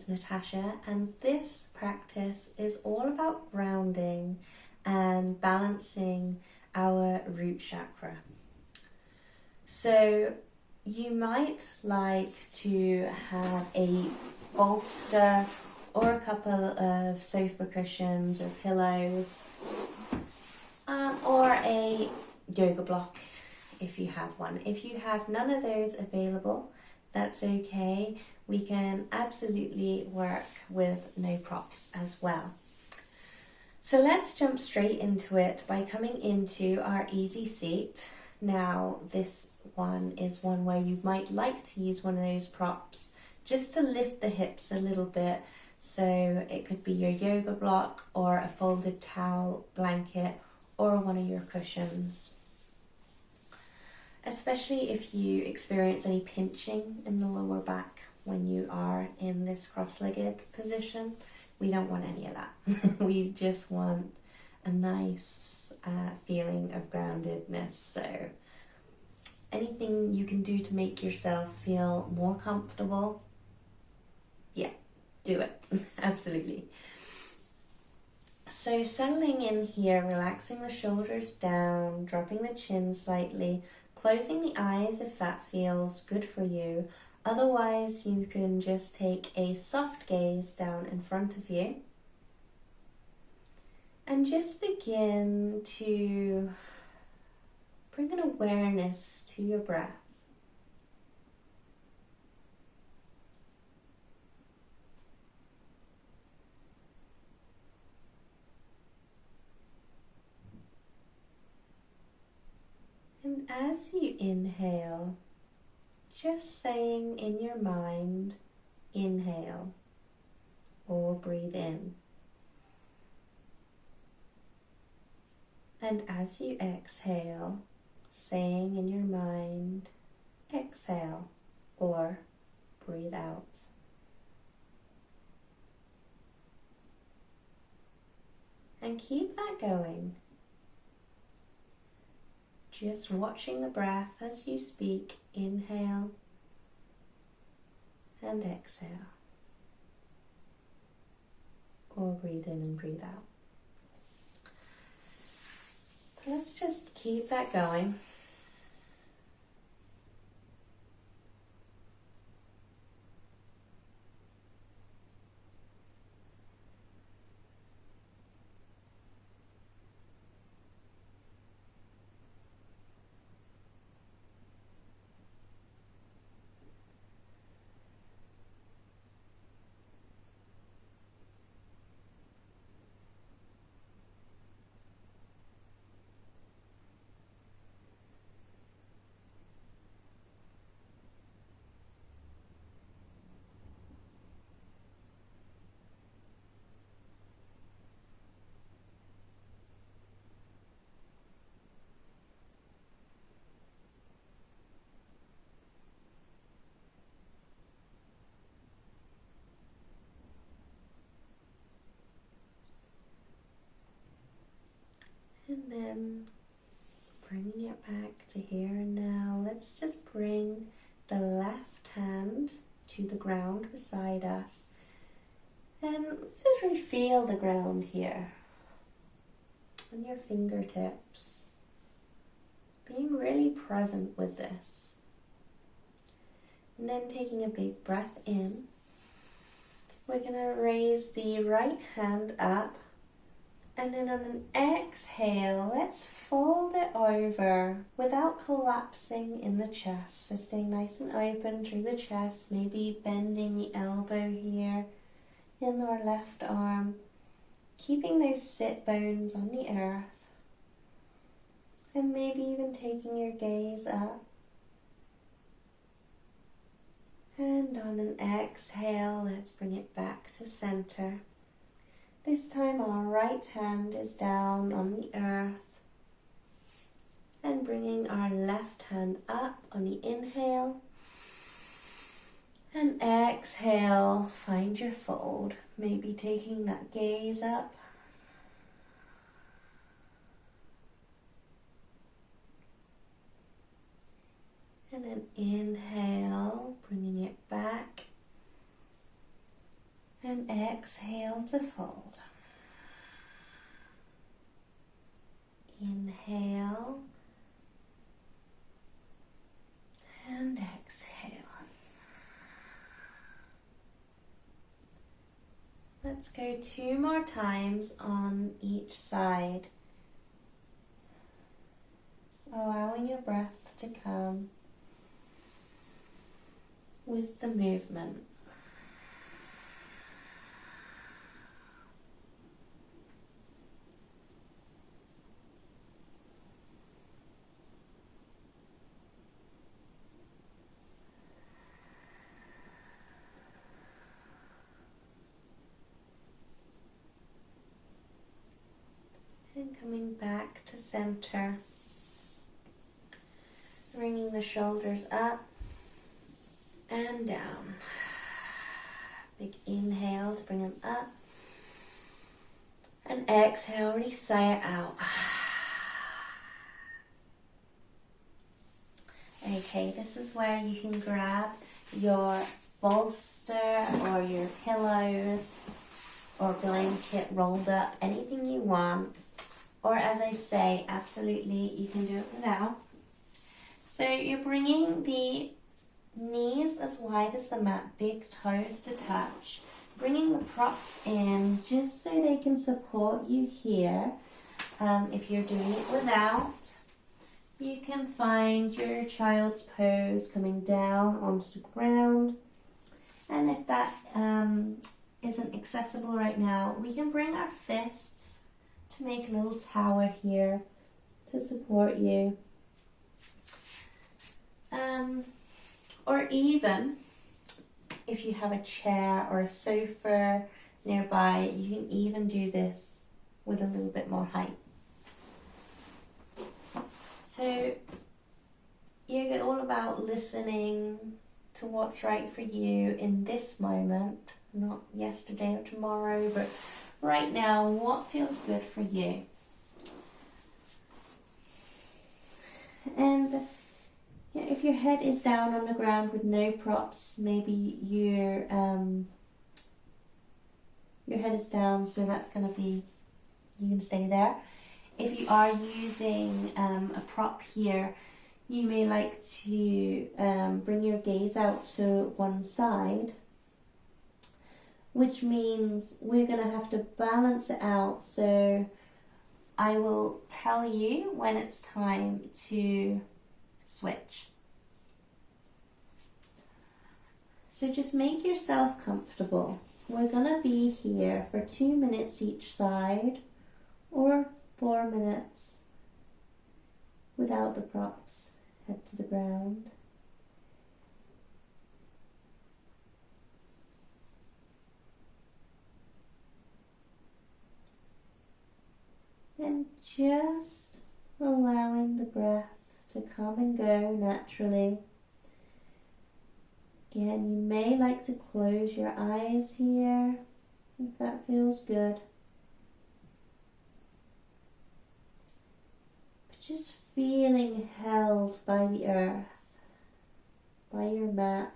is Natasha, and this practice is all about grounding and balancing our root chakra. So you might like to have a bolster or a couple of sofa cushions or pillows, or a yoga block if you have one. If you have none of those available, that's okay. We can absolutely work with no props as well. So let's jump straight into it by coming into our easy seat. Now this one is one where you might like to use one of those props just to lift the hips a little bit. So it could be your yoga block or a folded towel, blanket, or one of your cushions. Especially if you experience any pinching in the lower back when you are in this cross-legged position. We don't want any of that. We just want a nice feeling of groundedness. So anything you can do to make yourself feel more comfortable, yeah, do it. Absolutely. So settling in here, relaxing the shoulders down, dropping the chin slightly, closing the eyes if that feels good for you. Otherwise, you can just take a soft gaze down in front of you and just begin to bring an awareness to your breath. And as you inhale, just saying in your mind, inhale, or breathe in. And as you exhale, saying in your mind, exhale, or breathe out. And keep that going. Just watching the breath as you speak, inhale and exhale, or breathe in and breathe out. So let's just keep that going. And then bringing it back to here and now, let's just bring the left hand to the ground beside us. And let's just really feel the ground here on your fingertips. Being really present with this. And then taking a big breath in, we're going to raise the right hand up. And then on an exhale, let's fold it over without collapsing in the chest. So staying nice and open through the chest, maybe bending the elbow here in our left arm, keeping those sit bones on the earth, and maybe even taking your gaze up. And on an exhale, let's bring it back to center. This time our right hand is down on the earth, and bringing our left hand up on the inhale, and exhale, find your fold, maybe taking that gaze up. And then inhale, bringing it back. And exhale to fold. Inhale and exhale. Let's go 2 more times on each side, allowing your breath to come with the movement. And coming back to center, bringing the shoulders up and down. Big inhale to bring them up, and exhale, really sigh it out. Okay, this is where you can grab your bolster or your pillows or blanket rolled up, anything you want. Or as I say, absolutely, you can do it without. So you're bringing the knees as wide as the mat, big toes to touch. Bringing the props in just so they can support you here. If you're doing it without, you can find your child's pose coming down onto the ground. And if that isn't accessible right now, we can bring our fists to make a little tower here to support you. Or even if you have a chair or a sofa nearby, you can even do this with a little bit more height. So you're all about listening to what's right for you in this moment, not yesterday or tomorrow, but right now, what feels good for you. And if your head is down on the ground with no props, maybe your head is down, so that's going to be, you can stay there. If you are using a prop here, you may like to bring your gaze out to one side, which means we're going to have to balance it out. So I will tell you when it's time to switch. So just make yourself comfortable. We're going to be here for 2 minutes each side, or 4 minutes without the props. Head to the ground. And just allowing the breath to come and go naturally. Again, you may like to close your eyes here if that feels good. But just feeling held by the earth, by your mat,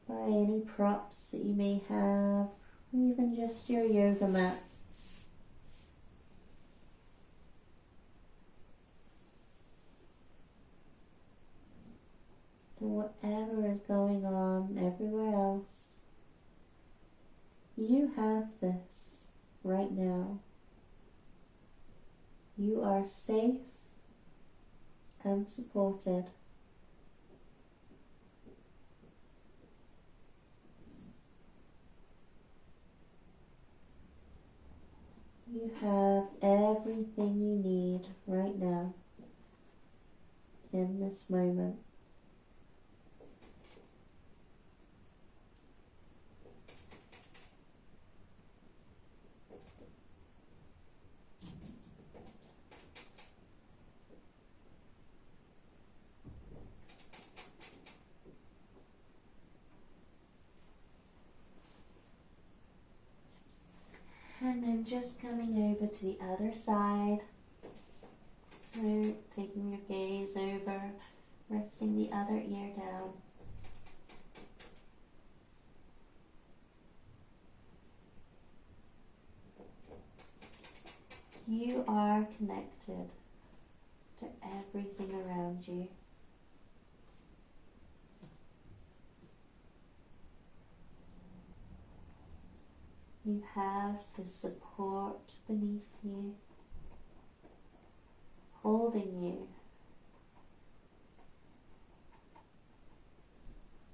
by any props that you may have, or even just your yoga mat. So whatever is going on everywhere else, you have this right now. You are safe and supported. You have everything you need right now, in this moment. And then just coming over to the other side. So taking your gaze over, resting the other ear down. You are connected to everything around you. You have the support beneath you, holding you.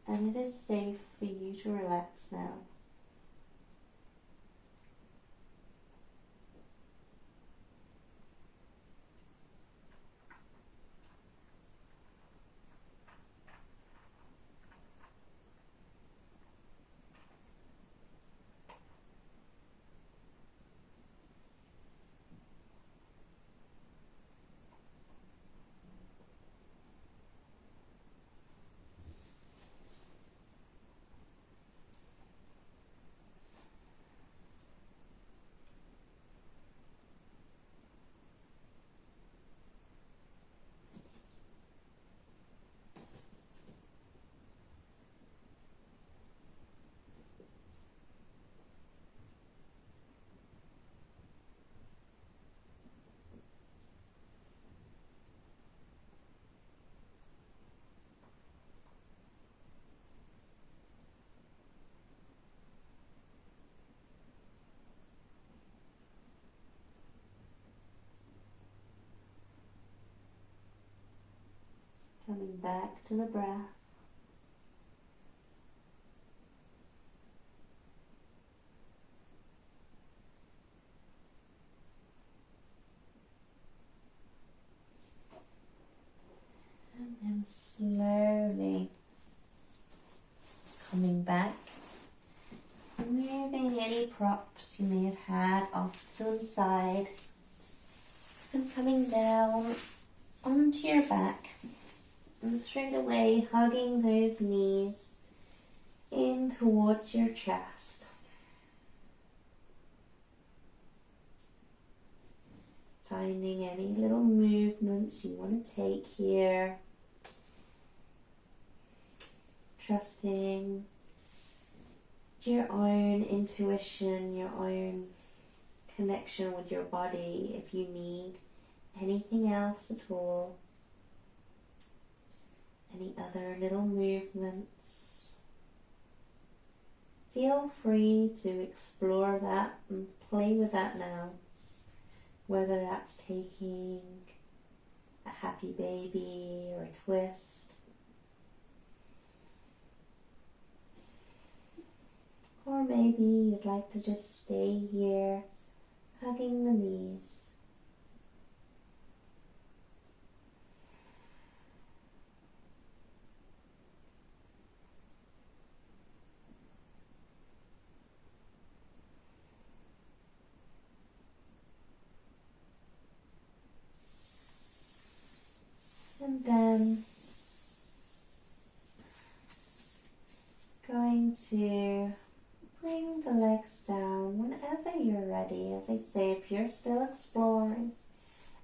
And it is safe for you to relax now. Coming back to the breath. And then slowly coming back. Moving any props you may have had off to one side. And coming down onto your back. And straight away hugging those knees in towards your chest. Finding any little movements you want to take here. Trusting your own intuition, your own connection with your body. If you need anything else at all, any other little movements, feel free to explore that and play with that now. Whether that's taking a happy baby or a twist, or maybe you'd like to just stay here hugging the knees. And then going to bring the legs down whenever you're ready. As I say, if you're still exploring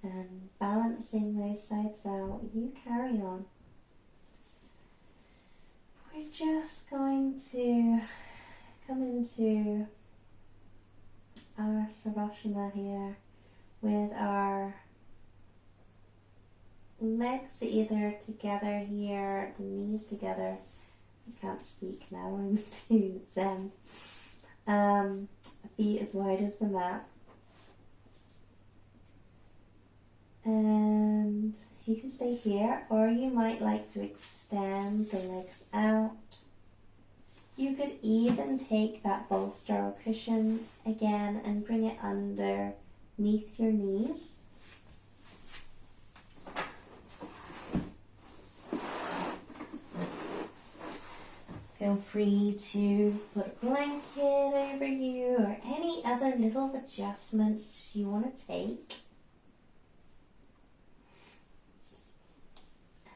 and balancing those sides out, you carry on. We're just going to come into our Savasana here with our legs either together here, the knees together. I can't speak now, I'm too zen. Feet as wide as the mat. And you can stay here, or you might like to extend the legs out. You could even take that bolster or cushion again and bring it underneath your knees. Feel free to put a blanket over you or any other little adjustments you want to take.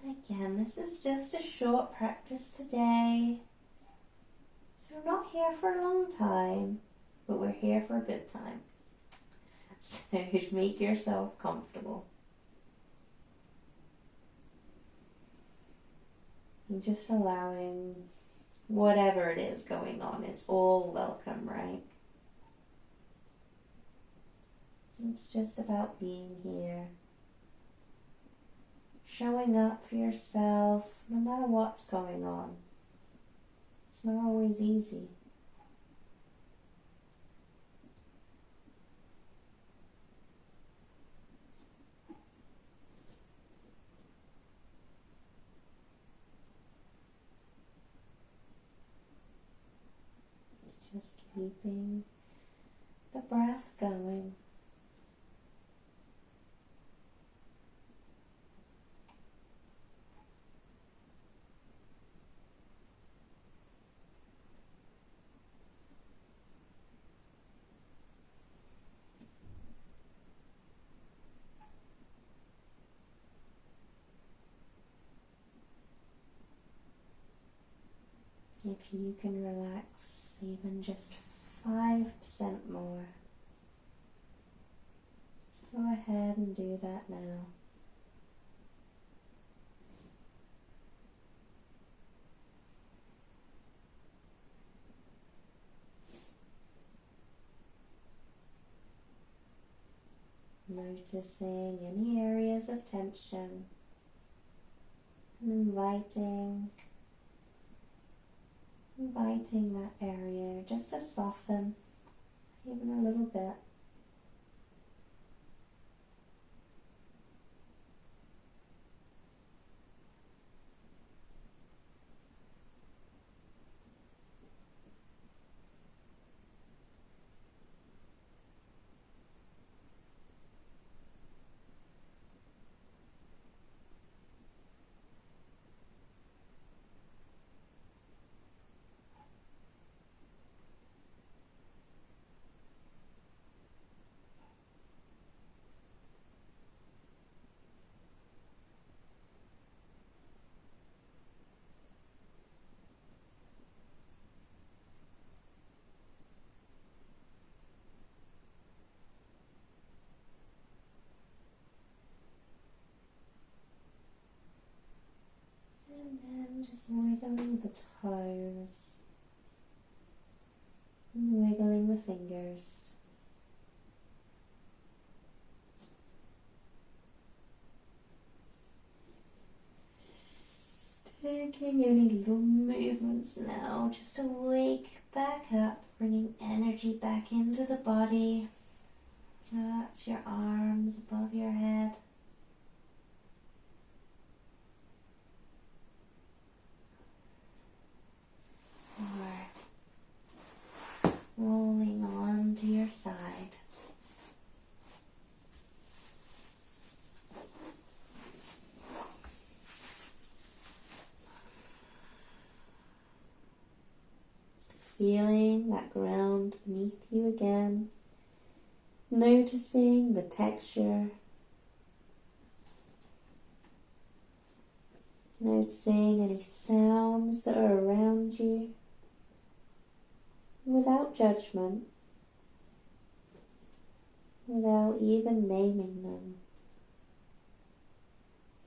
And again, this is just a short practice today. So we're not here for a long time, but we're here for a good time. So make yourself comfortable. And just allowing whatever it is going on, it's all welcome, right? It's just about being here, showing up for yourself no matter what's going on. It's not always easy. Just keeping the breath going. If you can relax even just 5% more, just go ahead and do that now. Noticing any areas of tension and inviting that area just to soften even a little bit. And then just wiggling the toes and wiggling the fingers. Taking any little movements now just to wake back up, bringing energy back into the body. That's your arms above your head. Or rolling on to your side. Feeling that ground beneath you again. Noticing the texture. Noticing any sounds that are around you. Without judgment. Without even naming them.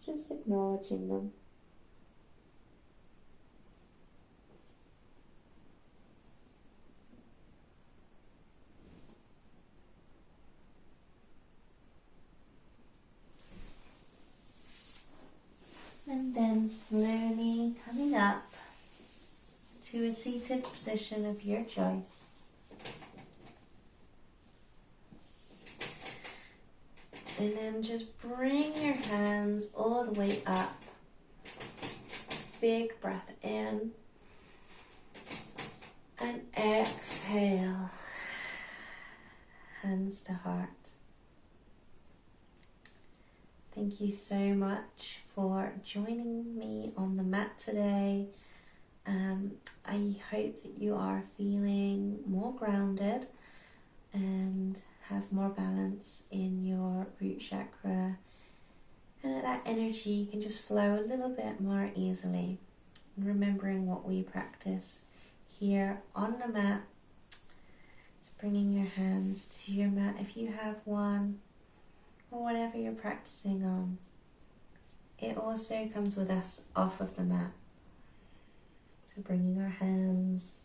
Just acknowledging them. And then slowly coming up to a seated position of your choice. And then just bring your hands all the way up. Big breath in. And exhale. Hands to heart. Thank you so much for joining me on the mat today. I hope that you are feeling more grounded and have more balance in your root chakra, and that energy can just flow a little bit more easily. And remembering what we practice here on the mat, just bringing your hands to your mat if you have one, or whatever you're practicing on. It also comes with us off of the mat. So bringing our hands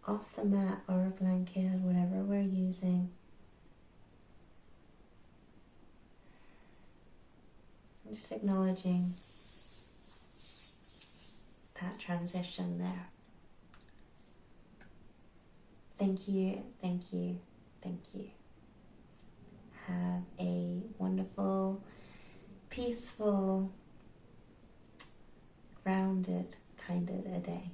off the mat or a blanket or whatever we're using. Just acknowledging that transition there. Thank you, thank you, thank you. Have a wonderful, peaceful, grounded kind of a day.